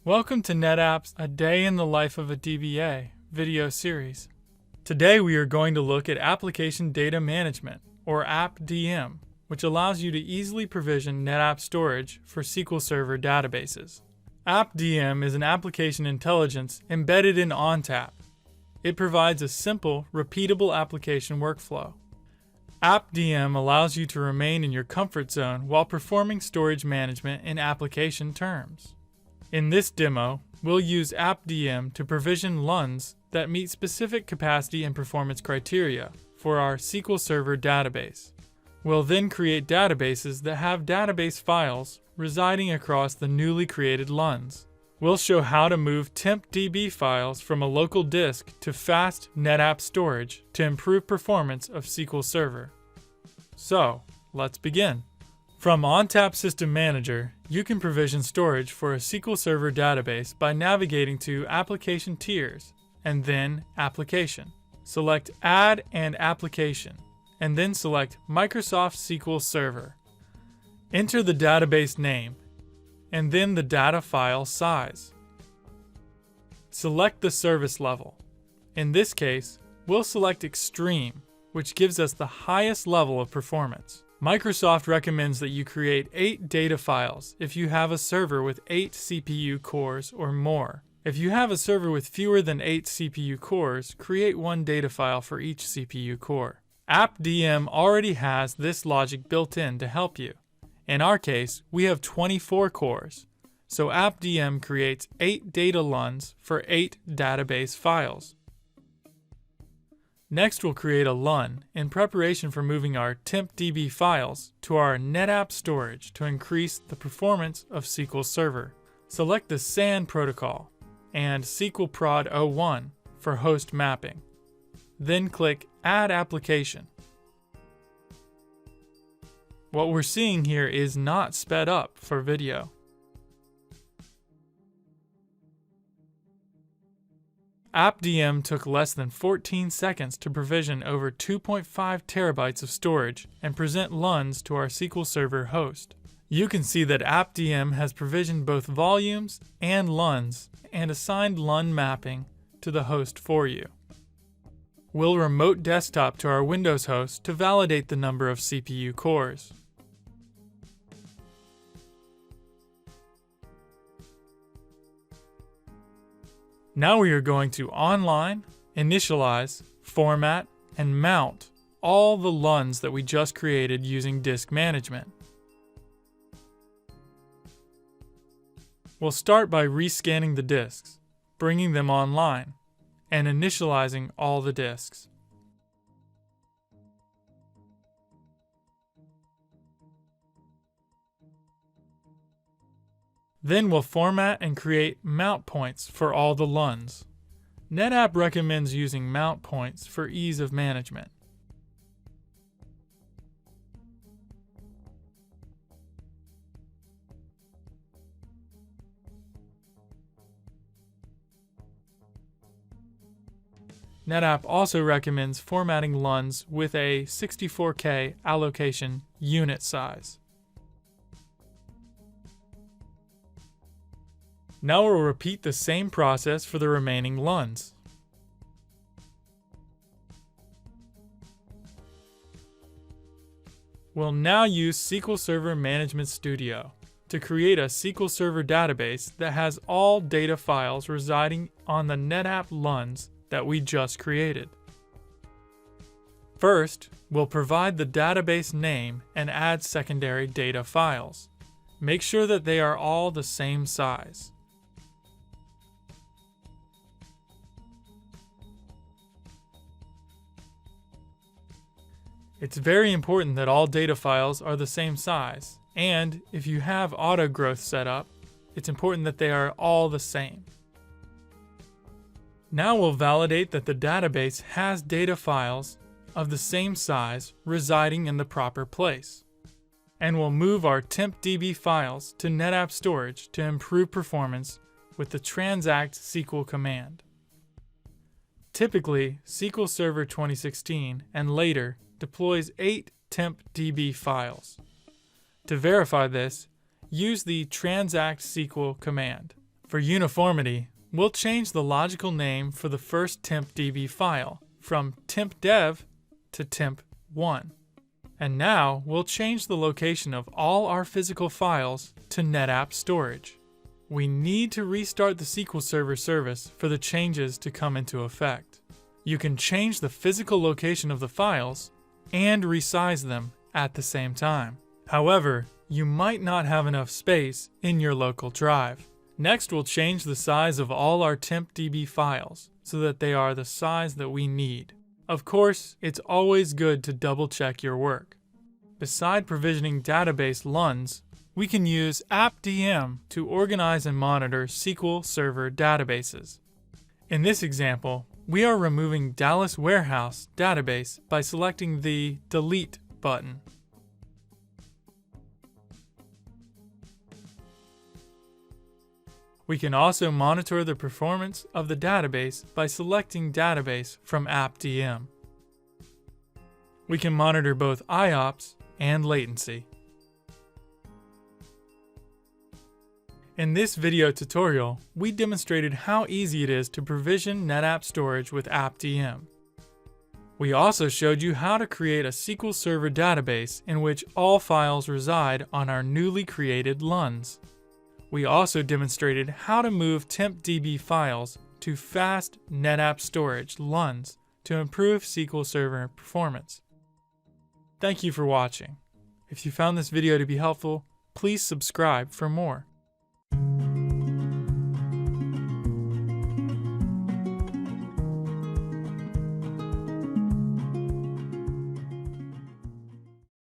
Welcome to NetApp's A Day in the Life of a DBA video series. Today we are going to look at Application Data Management, or AppDM, which allows you to easily provision NetApp storage for SQL Server databases. AppDM is an application intelligence embedded in ONTAP. It provides a simple, repeatable application workflow. AppDM allows you to remain in your comfort zone while performing storage management in application terms. In this demo, we'll use AppDM to provision LUNs that meet specific capacity and performance criteria for our SQL Server database. We'll then create databases that have database files residing across the newly created LUNs. We'll show how to move tempdb files from a local disk to fast NetApp storage to improve performance of SQL Server. So, let's begin. From ONTAP System Manager, you can provision storage for a SQL Server database by navigating to Application Tiers, and then Application. Select Add and Application, and then select Microsoft SQL Server. Enter the database name, and then the data file size. Select the service level. In this case, we'll select Extreme, which gives us the highest level of performance. Microsoft recommends that you create 8 data files if you have a server with 8 CPU cores or more. If you have a server with fewer than 8 CPU cores, create 1 data file for each CPU core. AppDM already has this logic built in to help you. In our case, we have 24 cores, so AppDM creates 8 data LUNs for 8 database files. Next, we'll create a LUN in preparation for moving our tempdb files to our NetApp storage to increase the performance of SQL Server. Select the SAN protocol and SQL Prod 01 for host mapping. Then click Add Application. What we're seeing here is not sped up for video. AppDM took less than 14 seconds to provision over 2.5 terabytes of storage and present LUNs to our SQL Server host. You can see that AppDM has provisioned both volumes and LUNs and assigned LUN mapping to the host for you. We'll remote desktop to our Windows host to validate the number of CPU cores. Now we are going to online, initialize, format, and mount all the LUNs that we just created using disk management. We'll start by rescanning the disks, bringing them online, and initializing all the disks. Then we'll format and create mount points for all the LUNs. NetApp recommends using mount points for ease of management. NetApp also recommends formatting LUNs with a 64K allocation unit size. Now we'll repeat the same process for the remaining LUNs. We'll now use SQL Server Management Studio to create a SQL Server database that has all data files residing on the NetApp LUNs that we just created. First, we'll provide the database name and add secondary data files. Make sure that they are all the same size. It's very important that all data files are the same size, and if you have auto growth set up, it's important that they are all the same. Now we'll validate that the database has data files of the same size residing in the proper place. And we'll move our tempdb files to NetApp storage to improve performance with the transact SQL command. Typically, SQL Server 2016 and later deploys 8 tempdb files. To verify this, use the transact SQL command. For uniformity, we'll change the logical name for the first tempdb file from tempdev to temp1. And now we'll change the location of all our physical files to NetApp storage. We need to restart the SQL Server service for the changes to come into effect. You can change the physical location of the files and resize them at the same time. However, you might not have enough space in your local drive. Next, we'll change the size of all our tempdb files so that they are the size that we need. Of course, it's always good to double check your work. Beside provisioning database LUNs, we can use AppDM to organize and monitor SQL Server databases. In this example, we are removing Dallas Warehouse database by selecting the Delete button. We can also monitor the performance of the database by selecting Database from AppDM. We can monitor both IOPS and latency. In this video tutorial, we demonstrated how easy it is to provision NetApp storage with AppDM. We also showed you how to create a SQL Server database in which all files reside on our newly created LUNs. We also demonstrated how to move tempdb files to fast NetApp storage LUNs to improve SQL Server performance. Thank you for watching. If you found this video to be helpful, please subscribe for more.